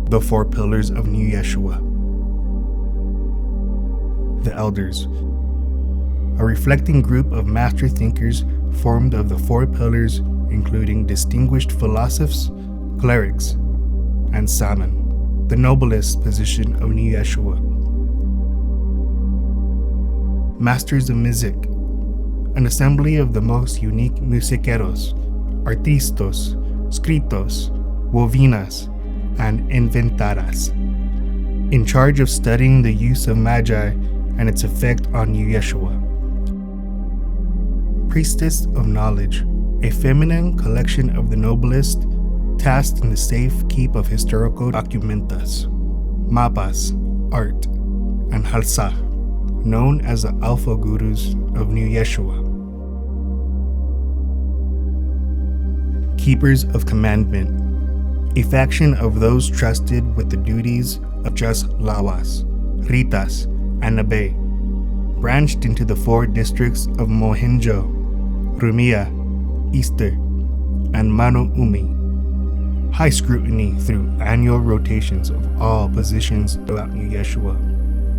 the four pillars of Nu Yeshua. The Elders, a reflecting group of master thinkers formed of the four pillars, including distinguished philosophers, clerics, and Saman, the noblest position of Nu Yeshua. Masters of music, an assembly of the most unique musiqueros, artistas, escritos, wovinas, and inventaras, in charge of studying the use of magi and its effect on Nu Yeshua. Priestess of knowledge, a feminine collection of the noblest, tasked in the safe keep of historical documentas, mapas, art, and halsa, known as the Alpha Gurus of Nu Yeshua. Keepers of commandment, a faction of those trusted with the duties of just lawas, ritas, and abe, branched into the four districts of Mohenjo, Rumia, Easter, and Manu Umi. High scrutiny through annual rotations of all positions throughout Nu Yeshua,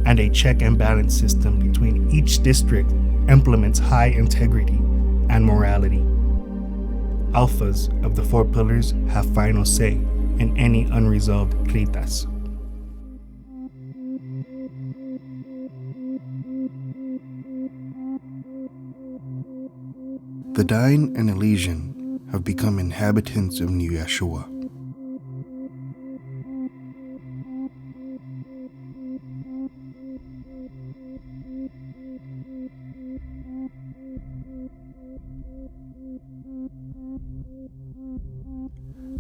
and a check and balance system between each district implements high integrity and morality. Alphas of the four pillars have final say in any unresolved ritas. The Diné and Elysian have become inhabitants of Nu Yeshua.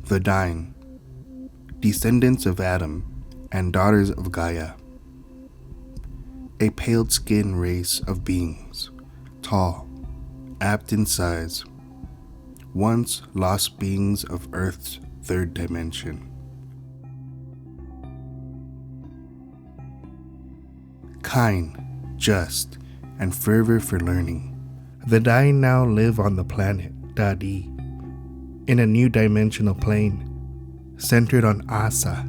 The Diné, descendants of Adam and daughters of Gaia, a pale-skinned race of beings, tall, apt in size, once lost beings of Earth's third dimension. Kind, just, and fervor for learning, the Diné now live on the planet Dàdì, in a new dimensional plane, centered on Asa,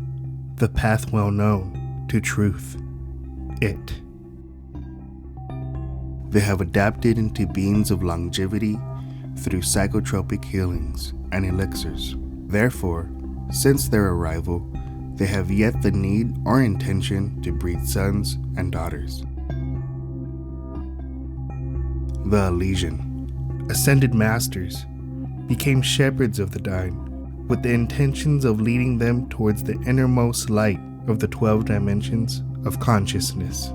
the path well known to truth, it. They have adapted into beings of longevity through psychotropic healings and elixirs. Therefore, since their arrival, they have yet the need or intention to breed sons and daughters. The Elysian, ascended masters, became shepherds of the Diné with the intentions of leading them towards the innermost light of the 12 dimensions of consciousness.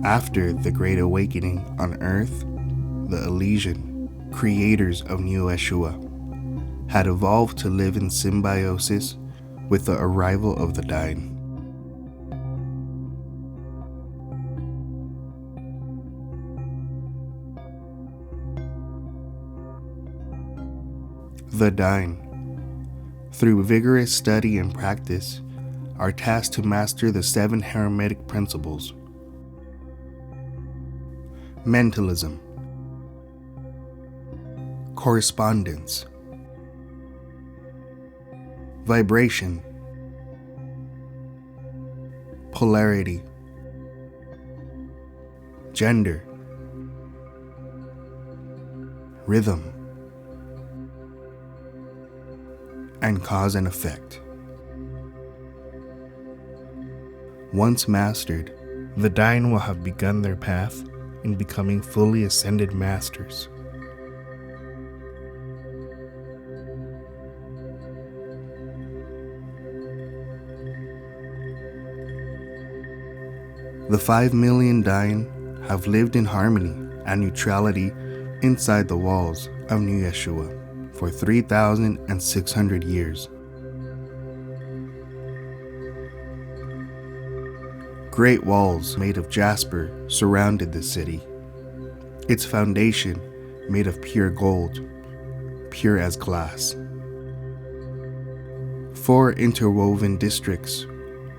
After the Great Awakening on Earth, the Elysian, creators of Nu Yeshua, had evolved to live in symbiosis with the arrival of the Diné. The Diné, through vigorous study and practice, are tasked to master the 7 hermetic principles: mentalism, correspondence, vibration, polarity, gender, rhythm, and cause and effect. Once mastered, the Diné will have begun their path in becoming fully ascended masters. The 5 million Diné have lived in harmony and neutrality inside the walls of Nu Yeshua for 3,600 years. Great walls made of jasper surrounded the city, its foundation made of pure gold, pure as glass. 4 interwoven districts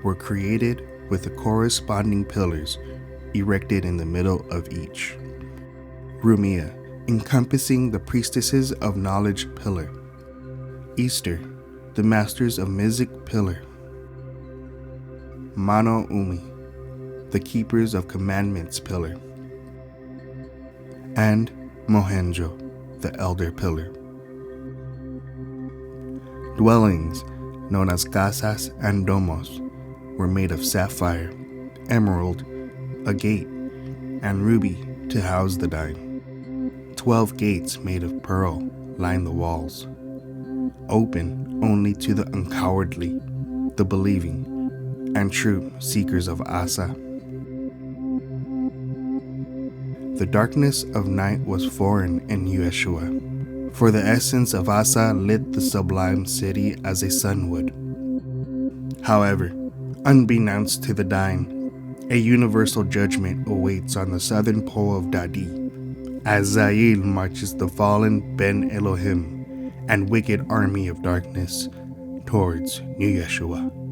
were created with the corresponding pillars erected in the middle of each. Rumia, encompassing the priestesses of knowledge pillar. Easter, the masters of Mizik pillar. Mano Umi, the keepers of commandments pillar. And Mohenjo, the elder pillar. Dwellings, known as casas and domos, were made of sapphire, emerald, agate, and ruby to house the dying. 12 gates made of pearl line the walls, open only to the uncowardly, the believing, and true seekers of Asa. The darkness of night was foreign in Nu Yeshua, for the essence of Asa lit the sublime city as a sun would. However, unbeknownst to the dying, a universal judgment awaits on the southern pole of Dàdì, as Zail marches the fallen Ben Elohim and wicked army of darkness towards Nu Yeshua.